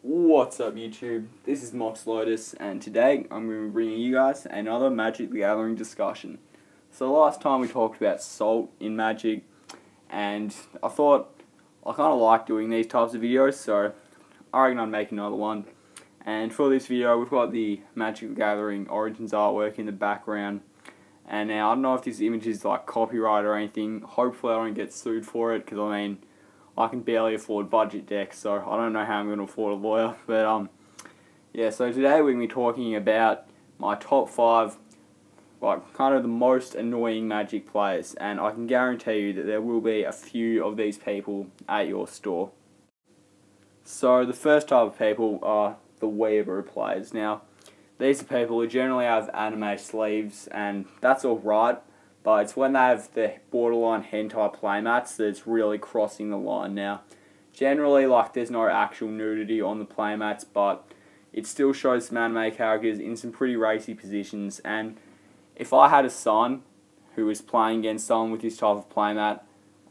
What's up YouTube? This is Mox Lotus and today I'm going to be bringing you guys another Magic the Gathering discussion. So last time we talked about salt in Magic and I thought I kind of like doing these types of videos, so I reckon I'd make another one. And for this video we've got the Magic the Gathering Origins artwork in the background, and now I don't know if this image is like copyright or anything. Hopefully I don't get sued for it, because I mean I can barely afford budget decks, so I don't know how I'm going to afford a lawyer. But yeah, so today we're going to be talking about my top 5, like kind of the most annoying Magic players, and I can guarantee you that there will be a few of these people at your store. So the first type of people are the Waiver players. Now, these are people who generally have anime sleeves, and that's alright. But it's when they have the borderline hentai playmats that's really crossing the line. Now, generally, like, there's no actual nudity on the playmats, but it still shows some anime characters in some pretty racy positions. And if I had a son who was playing against someone with this type of playmat,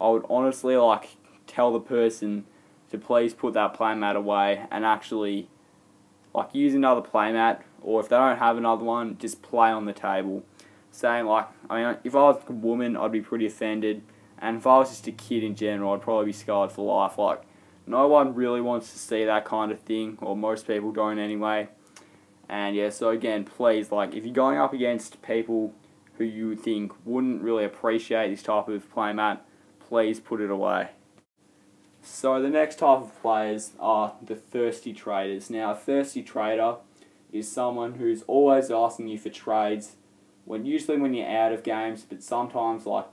I would honestly, like, tell the person to please put that playmat away and actually, like, use another playmat, or if they don't have another one, just play on the table. Saying, like, I mean, if I was a woman, I'd be pretty offended, and if I was just a kid in general, I'd probably be scarred for life. Like, no one really wants to see that kind of thing, or most people don't anyway. And yeah, so again, please, like, if you're going up against people who you think wouldn't really appreciate this type of playmat, please put it away. So the next type of players are the thirsty traders. Now, a thirsty trader is someone who's always asking you for trades, usually when you're out of games, but sometimes, like,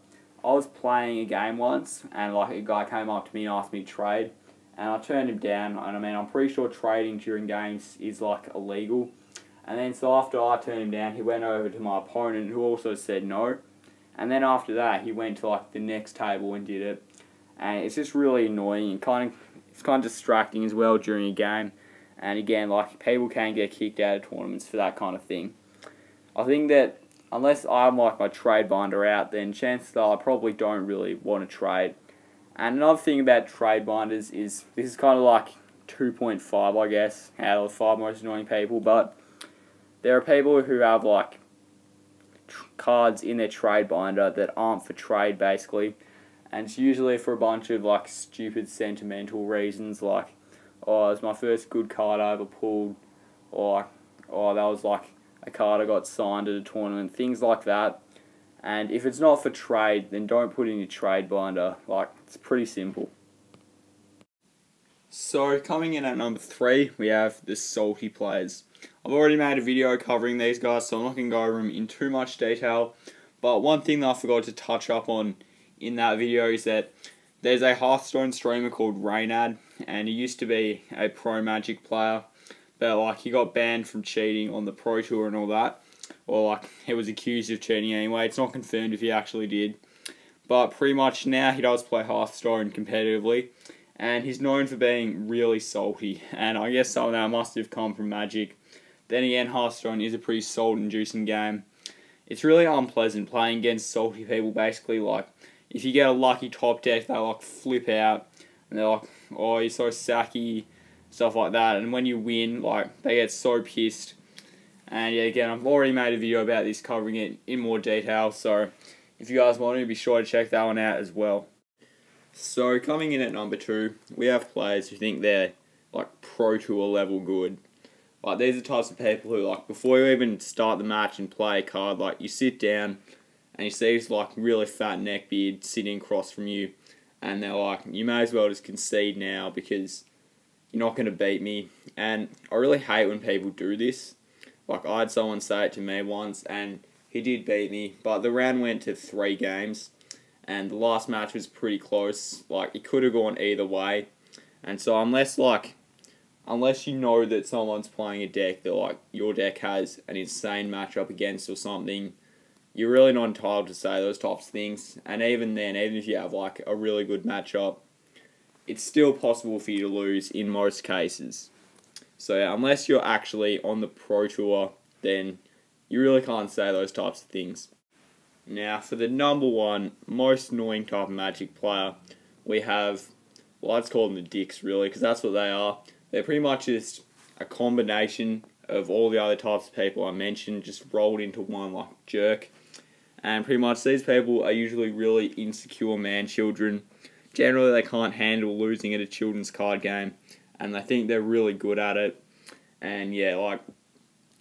I was playing a game once, and like a guy came up to me and asked me to trade, and I turned him down. And I mean, I'm pretty sure trading during games is like illegal. And then so after I turned him down, he went over to my opponent, who also said no. And then after that, he went to like the next table and did it. And it's just really annoying, and it's kind of distracting as well during a game. And again, like, people can get kicked out of tournaments for that kind of thing. I think that unless I'm like my trade binder out, then chances are I probably don't really want to trade. And another thing about trade binders is this is kind of like 2.5, I guess, out of the 5 most annoying people. But there are people who have like cards in their trade binder that aren't for trade, basically. And it's usually for a bunch of like stupid sentimental reasons, like, oh, it was my first good card I ever pulled, or oh, that was like a card I got signed at a tournament, things like that. And if it's not for trade, then don't put in your trade binder. Like, it's pretty simple. So coming in at number 3, we have the salty players. I've already made a video covering these guys, so I'm not going to go over them in too much detail. But one thing that I forgot to touch up on in that video is that there's a Hearthstone streamer called Raynad, and he used to be a pro Magic player. But like, he got banned from cheating on the Pro Tour and all that. Or like, he was accused of cheating anyway. It's not confirmed if he actually did. But pretty much now he does play Hearthstone competitively. And he's known for being really salty. And I guess some of that must have come from Magic. Then again, Hearthstone is a pretty salt-inducing game. It's really unpleasant playing against salty people. Basically, like, if you get a lucky top deck, they like flip out. And they're like, oh, you're so sacky, stuff like that. And when you win, like, they get so pissed. And yeah, again, I've already made a video about this, covering it in more detail, so if you guys want to, be sure to check that one out as well. So coming in at number 2, we have players who think they're like Pro Tour level good. Like, these are the types of people who, like, before you even start the match and play a card, like, you sit down and you see this like really fat neckbeard sitting across from you, and they're like, you may as well just concede now because you're not going to beat me. And I really hate when people do this. Like, I had someone say it to me once, and he did beat me, but the round went to 3 games, and the last match was pretty close. Like, it could have gone either way. And so unless you know that someone's playing a deck that like your deck has an insane matchup against or something, you're really not entitled to say those types of things. And even then, even if you have like a really good matchup, it's still possible for you to lose in most cases. So yeah, unless you're actually on the Pro Tour, then you really can't say those types of things. Now, for the number 1 most annoying type of Magic player, we have, well, let's call them the dicks really, because that's what they are, they're pretty much just a combination of all the other types of people I mentioned, just rolled into one like jerk. And pretty much these people are usually really insecure man-children. Generally, they can't handle losing at a children's card game, and they think they're really good at it. And yeah, like,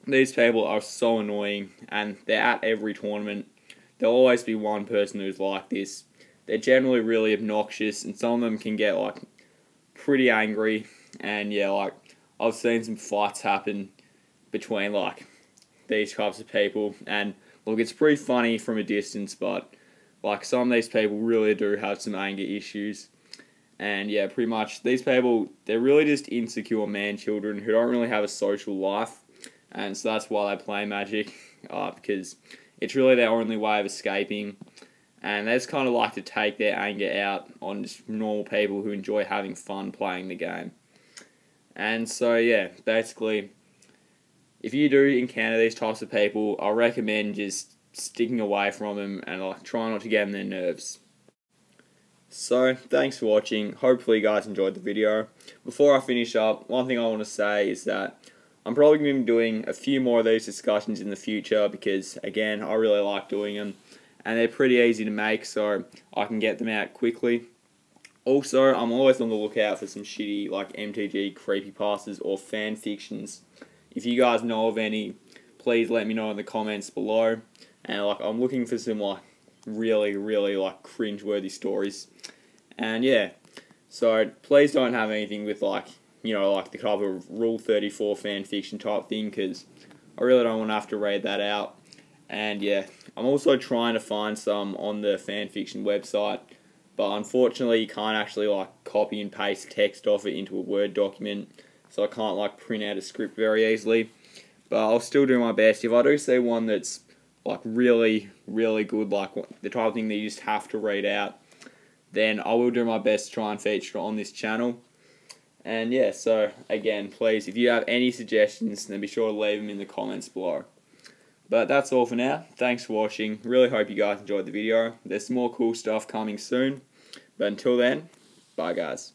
these people are so annoying, and they're at every tournament. There'll always be one person who's like this. They're generally really obnoxious, and some of them can get like pretty angry. And yeah, like, I've seen some fights happen between like these types of people, and look, it's pretty funny from a distance, but like, some of these people really do have some anger issues. And yeah, pretty much these people, they're really just insecure man-children who don't really have a social life, and so that's why they play Magic, because it's really their only way of escaping, and they just kind of like to take their anger out on just normal people who enjoy having fun playing the game. And so yeah, basically, if you do encounter these types of people, I recommend just sticking away from them and like try not to get on their nerves. So, thanks for watching. Hopefully you guys enjoyed the video. Before I finish up, one thing I want to say is that I'm probably going to be doing a few more of these discussions in the future because, again, I really like doing them. And they're pretty easy to make, so I can get them out quickly. Also, I'm always on the lookout for some shitty like MTG creepypastas or fan fictions. If you guys know of any, please let me know in the comments below. And like, I'm looking for some like really like cringe-worthy stories. And yeah, so please don't have anything with like, you know, like the type of Rule 34 fan fiction type thing, because I really don't want to have to read that out. And yeah, I'm also trying to find some on the fanfiction website, but unfortunately you can't actually like copy and paste text off it into a Word document, so I can't like print out a script very easily. But I'll still do my best. If I do see one that's like really good, like the type of thing that you just have to read out, then I will do my best to try and feature it on this channel. And yeah, so again, please, if you have any suggestions, then be sure to leave them in the comments below. But that's all for now. Thanks for watching. Really hope you guys enjoyed the video. There's some more cool stuff coming soon. But until then, bye guys.